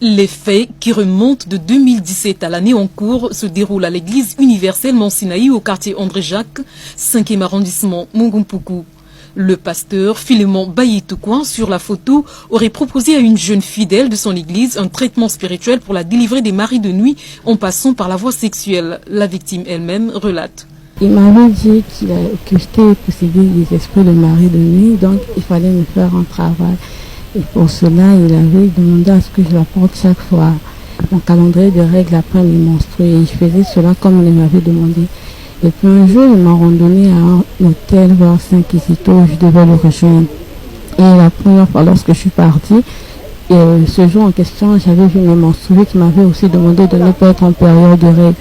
Les faits, qui remontent de 2017 à l'année en cours, se déroulent à l'église universelle Mont Sinaï au quartier André-Jacques, 5e arrondissement Mongompuku. Le pasteur Philémon Bayitoukouan, sur la photo, aurait proposé à une jeune fidèle de son église un traitement spirituel pour la délivrer des maris de nuit en passant par la voie sexuelle. La victime elle-même relate. Il m'avait dit que j'étais possédée des esprits de mari de nuit, donc il fallait me faire un travail. Et pour cela, il avait demandé à ce que je l'apporte chaque fois mon calendrier de règles après mes menstrues. Et je faisais cela comme il m'avait demandé. Et puis un jour, il m'a randonné à un hôtel vers Saint-Kizito où je devais le rejoindre. Et la première fois, lorsque je suis partie, ce jour en question, j'avais vu mes menstrues qui m'avaient aussi demandé de ne pas être en période de règles.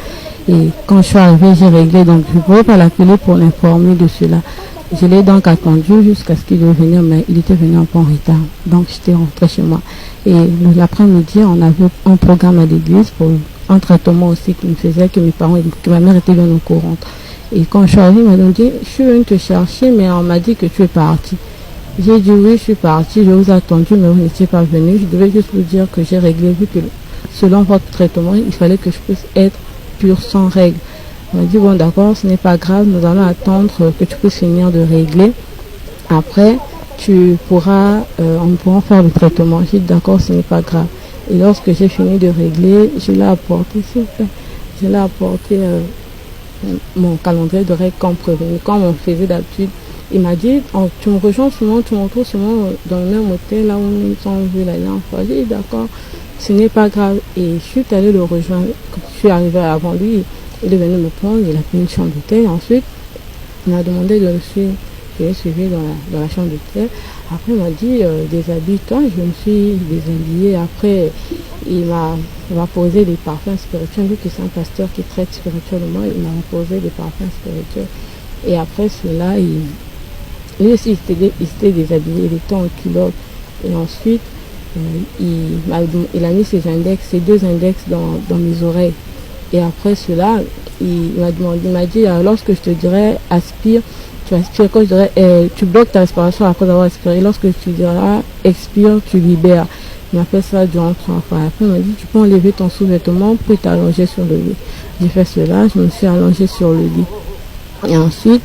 Et quand je suis arrivée, j'ai réglé. Donc je ne pouvais pas l'appeler pour l'informer de cela. Je l'ai donc attendu jusqu'à ce qu'il revienne, mais il était venu un peu en retard. Donc j'étais rentrée chez moi. Et l'après-midi, on avait un programme à l'église pour un traitement aussi qui me faisait, que ma mère était bien au courant. Et quand je suis arrivée, il m'a dit, je suis venue te chercher, mais on m'a dit que tu es partie. J'ai dit oui, je suis partie, je vous ai attendu, mais vous n'étiez pas venu. Je devais juste vous dire que j'ai réglé, vu que selon votre traitement, il fallait que je puisse être pure sans règles. On m'a dit, bon d'accord, ce n'est pas grave, nous allons attendre que tu puisses finir de régler. Après, on pourra faire le traitement. J'ai dit, d'accord, ce n'est pas grave. Et lorsque j'ai fini de régler, je l'ai apporté, mon calendrier de règles comme prévenu, comme on faisait d'habitude. Il m'a dit, tu me rejoins souvent, tu me retrouves souvent dans le même hôtel, là où nous nous sommes vus la dernière fois. J'ai dit, d'accord, ce n'est pas grave. Et je suis allée le rejoindre. Quand je suis arrivée avant lui, il est venu me prendre, il a pris une chambre d'hôtel. Ensuite, il m'a demandé de le suivre. Je l'ai suivi dans la chambre d'hôtel. Après, il m'a dit, déshabille-toi. Je me suis déshabillée. Après, il m'a posé des parfums spirituels. Vu que c'est un pasteur qui traite spirituellement, il m'a posé des parfums spirituels. Et après cela, lui aussi, il s'était déshabillé. Il était en culotte. Et ensuite, il a mis ses deux index dans mes oreilles. Et après cela, il m'a dit, lorsque je te dirais aspire, tu aspires. Quand je dirais, tu bloques ta respiration après avoir aspiré. Lorsque tu diras expire, tu libères. Il m'a fait ça durant 3 fois. Après, il m'a dit, tu peux enlever ton sous-vêtement pour t'allonger sur le lit. J'ai fait cela, je me suis allongée sur le lit. Et ensuite,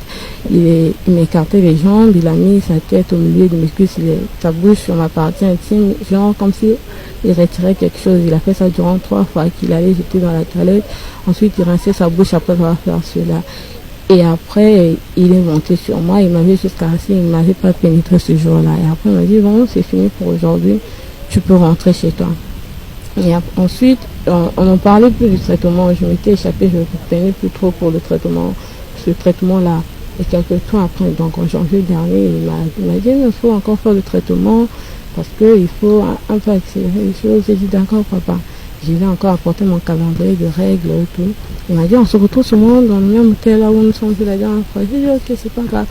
il m'écartait les jambes, il a mis sa tête au milieu de mes cuisses, sa bouche sur ma partie intime, genre comme si il retirait quelque chose. Il a fait ça durant 3 fois qu'il allait jeter dans la toilette. Ensuite, il rinçait sa bouche après avoir fait cela. Et après, il est monté sur moi, il m'avait juste caressé, il ne m'avait pas pénétré ce jour-là. Et après, il m'a dit, bon, c'est fini pour aujourd'hui, tu peux rentrer chez toi. Et ensuite, on n'en parlait plus du traitement. Je m'étais échappée, je ne prenais plus trop pour le traitement. Ce traitement-là. Et quelques temps après, donc en janvier dernier, il m'a dit, il faut encore faire le traitement parce qu'il faut un peu accélérer les choses. J'ai dit, d'accord, papa. Je lui ai encore apporté mon calendrier de règles et tout. Il m'a dit, on se retrouve souvent dans le même hôtel là où nous sommes vus la dernière fois. J'ai dit, ok, c'est pas grave.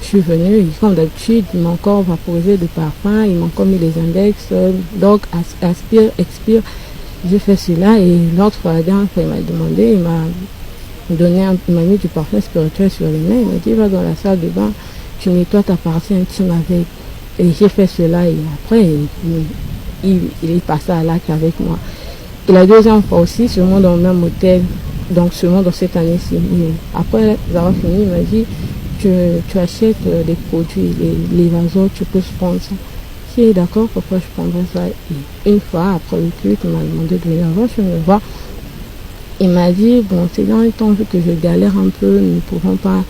Je suis venue, comme d'habitude, il m'a encore vaporisé de parfum, il m'a encore mis les index, donc aspire, expire. J'ai fait cela et l'autre fois, la dernière fois, il m'a demandé, il m'a mis du parfum spirituel sur les mains. Il m'a dit, va dans la salle de bain, tu nettoies ta partie intime avec. Et j'ai fait cela et après, il est passé à l'acte avec moi. Et la deuxième fois aussi, seulement dans le même hôtel, donc seulement dans cette année-ci. Après avoir fini, il m'a dit, tu achètes des produits, les vasos, tu peux prendre ça. J'ai dit, d'accord, pourquoi je prendrais ça? Et une fois, après le culte, il m'a demandé de venir voir, je me vois. Il m'a dit, bon, c'est dans le temps vu que je galère un peu, nous ne pouvons pas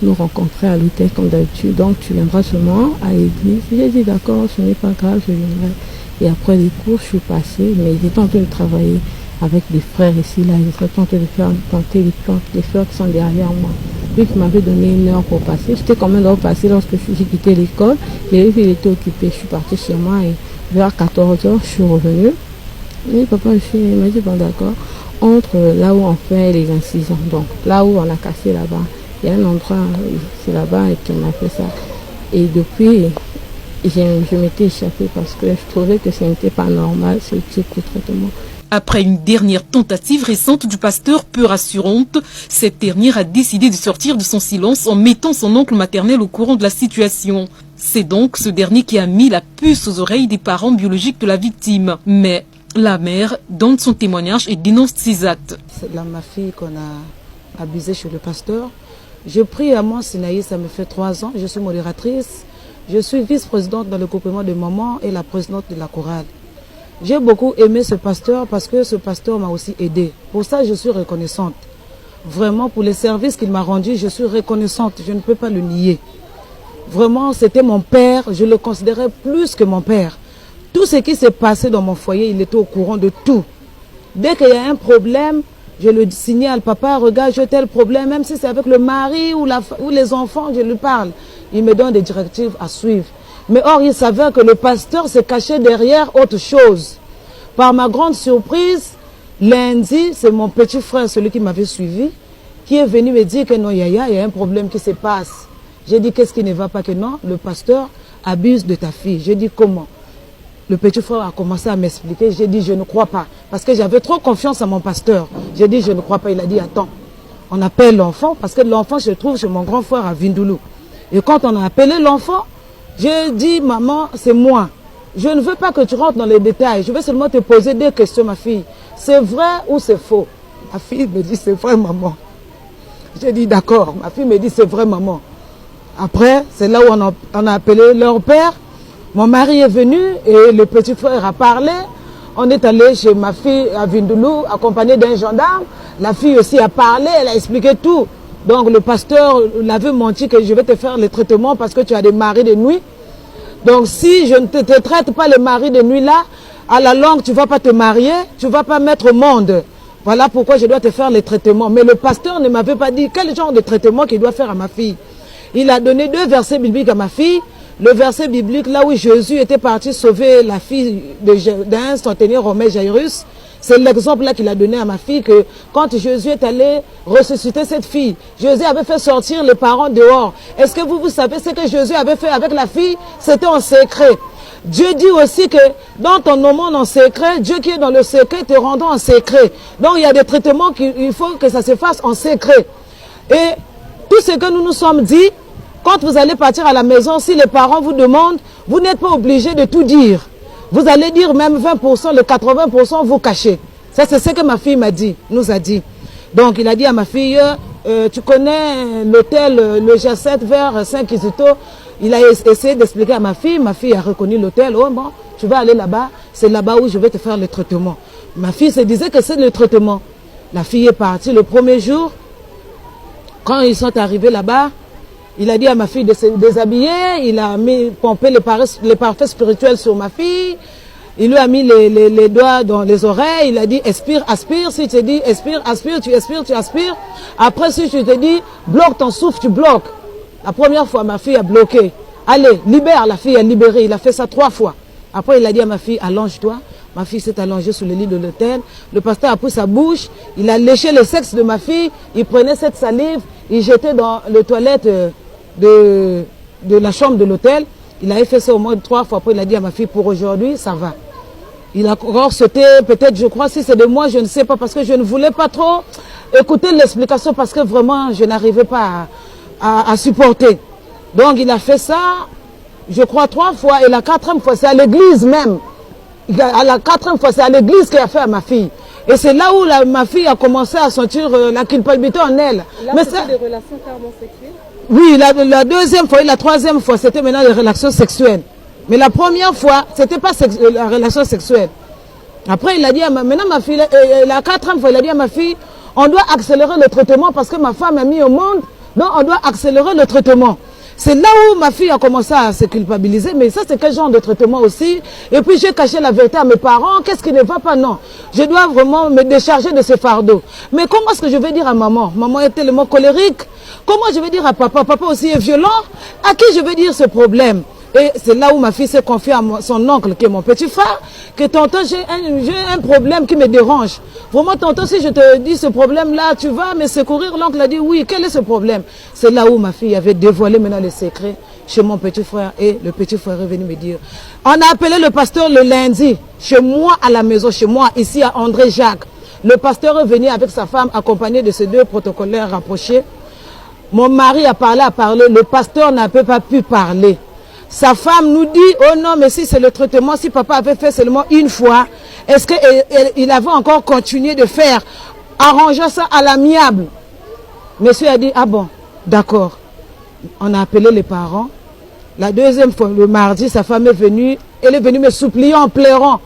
nous rencontrer à l'hôtel comme d'habitude, donc tu viendras seulement à l'église. J'ai dit, d'accord, ce n'est pas grave, je viendrai. Et après les cours, je suis passée, mais j'étais en train de travailler avec des frères ici, là, j'étais en train de faire planter les plantes, les fleurs qui sont derrière moi. Lui qui m'avait donné 1 heure pour passer, j'étais quand même passer lorsque j'ai quitté l'école, et lui, il était occupé, je suis partie chez moi et vers 14 heures, je suis revenue. Et papa, il m'a dit, bon d'accord, entre là où on fait les incisions, donc là où on a cassé là-bas, il y a un endroit, c'est là-bas et qu'on a fait ça. Et depuis, je m'étais échappée parce que je trouvais que ce n'était pas normal ce type de traitement. Après une dernière tentative récente du pasteur peu rassurante, cette dernière a décidé de sortir de son silence en mettant son oncle maternel au courant de la situation. C'est donc ce dernier qui a mis la puce aux oreilles des parents biologiques de la victime. Mais La mère donne son témoignage et dénonce ces actes. C'est ma fille qu'on a abusée chez le pasteur. Je prie à moi, Sinaï, ça me fait 3 ans. Je suis modératrice. Je suis vice-présidente dans le groupement de mamans et la présidente de la chorale. J'ai beaucoup aimé ce pasteur parce que ce pasteur m'a aussi aidé. Pour ça, je suis reconnaissante. Vraiment, pour les services qu'il m'a rendus, je suis reconnaissante. Je ne peux pas le nier. Vraiment, c'était mon père. Je le considérais plus que mon père. Tout ce qui s'est passé dans mon foyer, il était au courant de tout. Dès qu'il y a un problème, je le signale, papa, regarde, j'ai tel problème, même si c'est avec le mari ou les enfants, je lui parle. Il me donne des directives à suivre. Mais or, il s'avère que le pasteur s'est caché derrière autre chose. Par ma grande surprise, lundi, c'est mon petit frère, celui qui m'avait suivi, qui est venu me dire que non, Yaya, il y a un problème qui se passe. J'ai dit, qu'est-ce qui ne va pas? Que non, le pasteur abuse de ta fille. J'ai dit, comment? Le petit frère a commencé à m'expliquer. J'ai dit, je ne crois pas. Parce que j'avais trop confiance à mon pasteur. J'ai dit, je ne crois pas. Il a dit, attends, on appelle l'enfant. Parce que l'enfant se trouve chez mon grand frère à Vindoulou. Et quand on a appelé l'enfant, j'ai dit, maman, c'est moi. Je ne veux pas que tu rentres dans les détails. Je vais seulement te poser 2 questions, ma fille. C'est vrai ou c'est faux? Ma fille me dit, c'est vrai, maman. J'ai dit, d'accord. Ma fille me dit, c'est vrai, maman. Après, c'est là où on a appelé leur père. Mon mari est venu et le petit frère a parlé. On est allé chez ma fille à Vindoulou, accompagné d'un gendarme. La fille aussi a parlé, elle a expliqué tout. Donc le pasteur l'avait menti que je vais te faire les traitements parce que tu as des maris de nuit. Donc si je ne te traite pas les maris de nuit là, à la longue tu ne vas pas te marier, tu ne vas pas mettre au monde. Voilà pourquoi je dois te faire les traitements. Mais le pasteur ne m'avait pas dit quel genre de traitement qu'il doit faire à ma fille. Il a donné 2 versets bibliques à ma fille. Le verset biblique, là où Jésus était parti sauver la fille d'un centenaire romain, Jairus, c'est l'exemple là qu'il a donné à ma fille que quand Jésus est allé ressusciter cette fille, Jésus avait fait sortir les parents dehors. Est-ce que vous savez ce que Jésus avait fait avec la fille? C'était en secret. Dieu dit aussi que dans ton monde en secret, Dieu qui est dans le secret te rendant en secret. Donc il y a des traitements qu'il faut que ça se fasse en secret. Et tout ce que nous nous sommes dit, quand vous allez partir à la maison, si les parents vous demandent, vous n'êtes pas obligé de tout dire. Vous allez dire même 20%, le 80%, vous cachez. Ça, c'est ce que ma fille m'a dit, nous a dit. Donc, il a dit à ma fille, tu connais l'hôtel, le G7 vers Saint-Kizito. Il a essayé d'expliquer à ma fille a reconnu l'hôtel. Oh bon, tu vas aller là-bas, c'est là-bas où je vais te faire le traitement. Ma fille se disait que c'est le traitement. La fille est partie le premier jour. Quand ils sont arrivés là-bas, il a dit à ma fille de se déshabiller, il a pompé les parfums spirituels sur ma fille, il lui a mis les doigts dans les oreilles, il a dit expire, aspire, si tu te dis expire, aspire, tu expires, tu aspires. Après si tu te dis bloque ton souffle, tu bloques. La première fois ma fille a bloqué. Allez, libère, la fille a libéré, il a fait ça 3 fois. Après il a dit à ma fille allonge-toi. Ma fille s'est allongée sur le lit de l'hôtel. Le pasteur a pris sa bouche, il a léché le sexe de ma fille, il prenait cette salive, il jetait dans les toilettes de la chambre de l'hôtel. Il avait fait ça au moins 3 fois. Après, il a dit à ma fille, pour aujourd'hui, ça va. Il a encore sauté, peut-être, je crois, si c'est de moi, je ne sais pas, parce que je ne voulais pas trop écouter l'explication, parce que vraiment, je n'arrivais pas à supporter. Donc, il a fait ça, je crois, 3 fois, et la 4e fois, c'est à l'église même. À la 4e fois, c'est à l'église qu'il a fait à ma fille. Et c'est là où ma fille a commencé à sentir la culpabilité en elle. Là, mais c'était des relations carrément sexuelles? Oui, la 2e fois et la 3e fois, c'était maintenant les relations sexuelles. Mais la première fois, c'était pas la relation sexuelle. Après, il a dit à maintenant ma fille, la 4e fois, il a dit à ma fille, on doit accélérer le traitement parce que ma femme a mis au monde, donc on doit accélérer le traitement. C'est là où ma fille a commencé à se culpabiliser. Mais ça, c'est quel genre de traitement aussi? Et puis, j'ai caché la vérité à mes parents. Qu'est-ce qui ne va pas? Non. Je dois vraiment me décharger de ce fardeau. Mais comment est-ce que je vais dire à maman? Maman est tellement colérique. Comment je vais dire à papa? Papa aussi est violent. À qui je vais dire ce problème? Et c'est là où ma fille s'est confiée à son oncle, qui est mon petit frère, que tonton, j'ai un problème qui me dérange. Vraiment, tonton, si je te dis ce problème-là, tu vas me secourir? L'oncle a dit oui, quel est ce problème? C'est là où ma fille avait dévoilé maintenant les secrets chez mon petit frère. Et le petit frère est venu me dire, on a appelé le pasteur le lundi, chez moi à la maison, chez moi, ici à André Jacques. Le pasteur est venu avec sa femme, accompagné de ses 2 protocolaires rapprochés. Mon mari a parlé, le pasteur n'a pas pu parler. Sa femme nous dit, oh non, mais si c'est le traitement, si papa avait fait seulement 1 fois, Est-ce qu'il avait encore continué de faire, arranger ça à l'amiable? Monsieur a dit, ah bon, d'accord. On a appelé les parents. La deuxième fois, le mardi, sa femme est venue. Elle est venue me supplier en pleurant.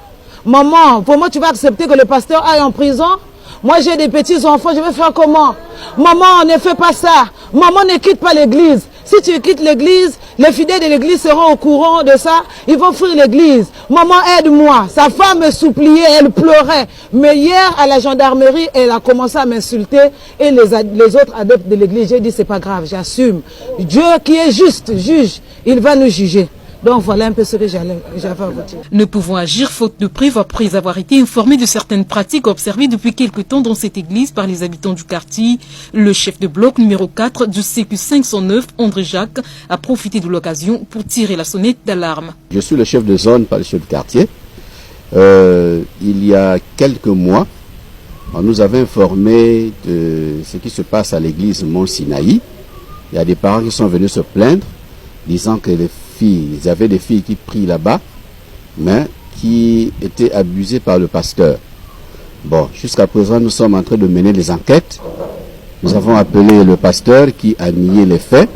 Maman, comment tu vas accepter que le pasteur aille en prison? Moi, j'ai des petits-enfants, je vais faire comment? Maman, ne fais pas ça. Maman, ne quitte pas l'église. Si tu quittes l'église, les fidèles de l'église seront au courant de ça. Ils vont fuir l'église. Maman, aide-moi. Sa femme me suppliait, elle pleurait. Mais hier, à la gendarmerie, elle a commencé à m'insulter. Et les autres adeptes de l'église, j'ai dit, c'est pas grave, j'assume. Dieu qui est juste, juge, il va nous juger. Donc voilà un peu ce que j'avais à vous dire. Ne pouvant agir faute de preuves après avoir été informé de certaines pratiques observées depuis quelque temps dans cette église par les habitants du quartier, le chef de bloc numéro 4 du CQ 509, André Jacques, a profité de l'occasion pour tirer la sonnette d'alarme. Je suis le chef de zone par le chef de quartier. Il y a quelques mois, on nous avait informé de ce qui se passe à l'église Mont-Sinaï. Il y a des parents qui sont venus se plaindre, disant que il y avait des filles qui prient là-bas, mais qui étaient abusées par le pasteur. Bon, jusqu'à présent, nous sommes en train de mener les enquêtes. Nous avons appelé le pasteur qui a nié les faits.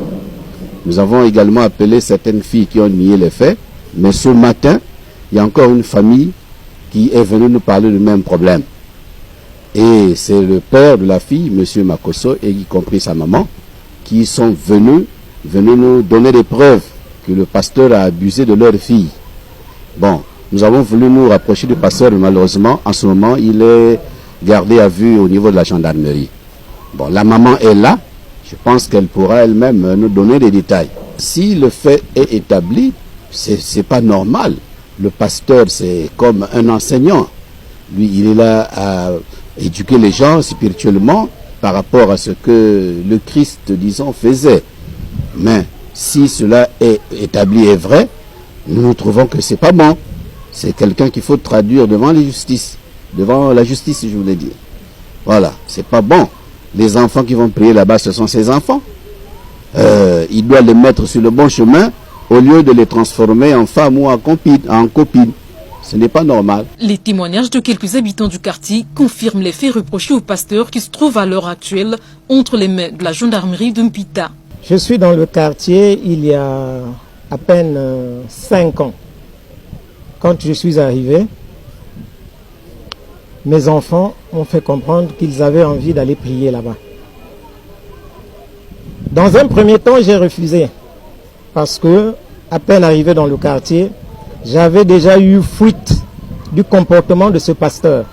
Nous avons également appelé certaines filles qui ont nié les faits. Mais ce matin, il y a encore une famille qui est venue nous parler du même problème. Et c'est le père de la fille, M. Makosso, et y compris sa maman, qui sont venus nous donner des preuves que le pasteur a abusé de leur fille. Bon, nous avons voulu nous rapprocher du pasteur, mais malheureusement, en ce moment, il est gardé à vue au niveau de la gendarmerie. Bon, la maman est là, je pense qu'elle pourra elle-même nous donner des détails. Si le fait est établi, c'est pas normal. Le pasteur, c'est comme un enseignant. Lui, il est là à éduquer les gens spirituellement par rapport à ce que le Christ, disons, faisait. Mais si cela est établi et vrai, nous trouvons que c'est pas bon. C'est quelqu'un qu'il faut traduire devant la justice, je voulais dire. Voilà, c'est pas bon. Les enfants qui vont prier là-bas, ce sont ses enfants. Il doit les mettre sur le bon chemin au lieu de les transformer en femmes ou en copines. Ce n'est pas normal. Les témoignages de quelques habitants du quartier confirment les faits reprochés au pasteur qui se trouve à l'heure actuelle entre les mains de la gendarmerie de Mpita. Je suis dans le quartier il y a à peine 5 ans. Quand je suis arrivé, mes enfants m'ont fait comprendre qu'ils avaient envie d'aller prier là-bas. Dans un premier temps, j'ai refusé parce que, à peine arrivé dans le quartier, j'avais déjà eu fuite du comportement de ce pasteur.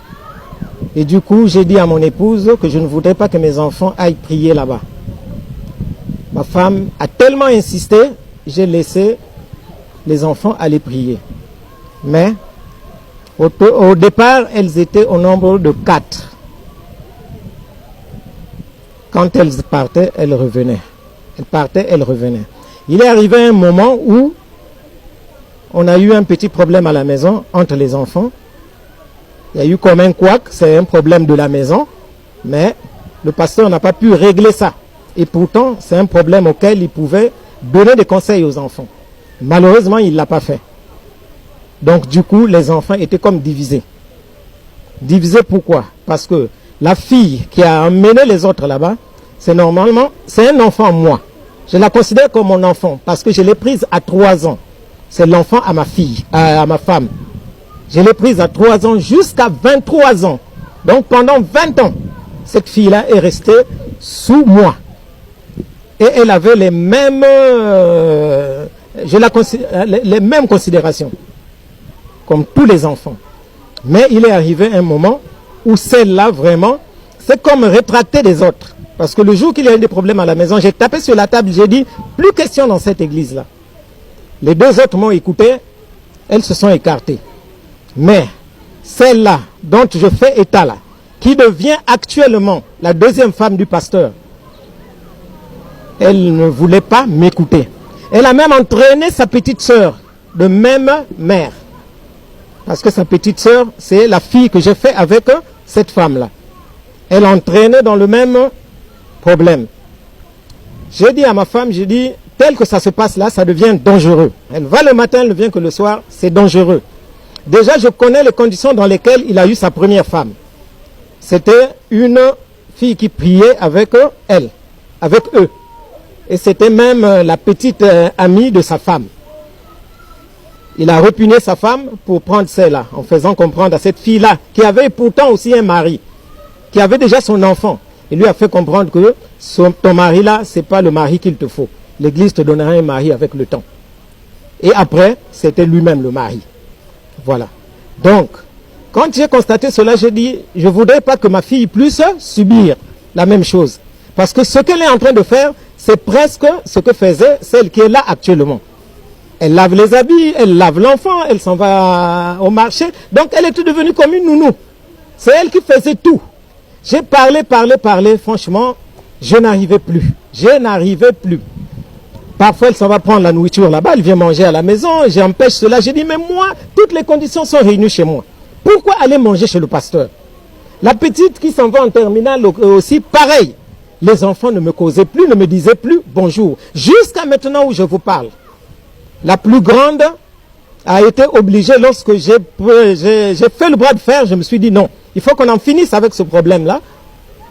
Et du coup, j'ai dit à mon épouse que je ne voudrais pas que mes enfants aillent prier là-bas. Ma femme a tellement insisté, j'ai laissé les enfants aller prier. Mais au départ, elles étaient au nombre de 4. Quand elles partaient, elles revenaient. Elles partaient, elles revenaient. Il est arrivé un moment où on a eu un petit problème à la maison entre les enfants. Il y a eu comme un couac, c'est un problème de la maison, mais le pasteur n'a pas pu régler ça. Et pourtant, c'est un problème auquel il pouvait donner des conseils aux enfants. Malheureusement, il ne l'a pas fait. Donc, du coup, les enfants étaient comme divisés. Divisés pourquoi? Parce que la fille qui a emmené les autres là-bas, c'est un enfant moi. Je la considère comme mon enfant parce que je l'ai prise à 3 ans. C'est l'enfant à ma fille, à ma femme. Je l'ai prise à 3 ans jusqu'à 23 ans. Donc, pendant 20 ans, cette fille-là est restée sous moi. Et elle avait les mêmes, les mêmes considérations, comme tous les enfants. Mais il est arrivé un moment où celle-là, vraiment, c'est comme rétracter des autres. Parce que le jour qu'il y a eu des problèmes à la maison, j'ai tapé sur la table, j'ai dit, plus question dans cette église-là. Les 2 autres m'ont écouté, elles se sont écartées. Mais celle-là, dont je fais état là, qui devient actuellement la 2e femme du pasteur, elle ne voulait pas m'écouter. Elle a même entraîné sa petite sœur de même mère. Parce que sa petite sœur, c'est la fille que j'ai fait avec cette femme-là. Elle entraînait dans le même problème. J'ai dit à ma femme, j'ai dit, tel que ça se passe là, ça devient dangereux. Elle va le matin, elle ne vient que le soir, c'est dangereux. Déjà, je connais les conditions dans lesquelles il a eu sa première femme. C'était une fille qui priait avec elle, avec eux. Et c'était même la petite amie de sa femme. Il a repugné sa femme pour prendre celle-là, en faisant comprendre à cette fille-là, qui avait pourtant aussi un mari, qui avait déjà son enfant. Il lui a fait comprendre que ton mari-là, ce n'est pas le mari qu'il te faut. L'Église te donnera un mari avec le temps. Et après, c'était lui-même le mari. Voilà. Donc, quand j'ai constaté cela, j'ai dit, je ne voudrais pas que ma fille puisse subir la même chose. Parce que ce qu'elle est en train de faire, c'est presque ce que faisait celle qui est là actuellement. Elle lave les habits, elle lave l'enfant, elle s'en va au marché. Donc, elle était devenue comme une nounou. C'est elle qui faisait tout. J'ai parlé, franchement, je n'arrivais plus. Je n'arrivais plus. Parfois, elle s'en va prendre la nourriture là-bas, elle vient manger à la maison, j'empêche cela. J'ai dit, mais moi, toutes les conditions sont réunies chez moi. Pourquoi aller manger chez le pasteur? La petite qui s'en va en terminale aussi, pareil. Les enfants ne me causaient plus, ne me disaient plus bonjour. Jusqu'à maintenant où je vous parle. La plus grande a été obligée, lorsque j'ai fait le bras de fer, je me suis dit non, il faut qu'on en finisse avec ce problème-là.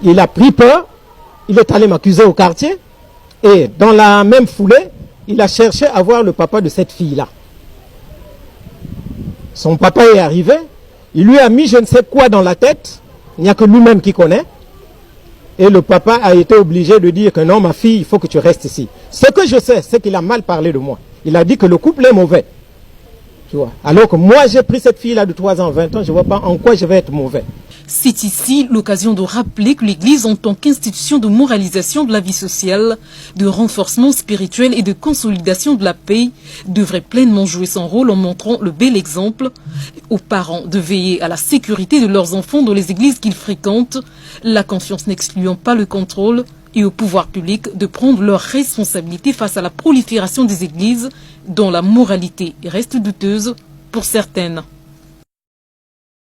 Il a pris peur, il est allé m'accuser au quartier. Et dans la même foulée, il a cherché à voir le papa de cette fille-là. Son papa est arrivé, il lui a mis je ne sais quoi dans la tête, il n'y a que lui-même qui connaît. Et le papa a été obligé de dire que non, ma fille, il faut que tu restes ici. Ce que je sais, c'est qu'il a mal parlé de moi. Il a dit que le couple est mauvais. Tu vois. Alors que moi, j'ai pris cette fille-là de 3 ans, 20 ans, je ne vois pas en quoi je vais être mauvais. C'est ici l'occasion de rappeler que l'Église, en tant qu'institution de moralisation de la vie sociale, de renforcement spirituel et de consolidation de la paix, devrait pleinement jouer son rôle en montrant le bel exemple aux parents de veiller à la sécurité de leurs enfants dans les églises qu'ils fréquentent, la confiance n'excluant pas le contrôle, et au pouvoir public de prendre leurs responsabilités face à la prolifération des églises dont la moralité reste douteuse pour certaines.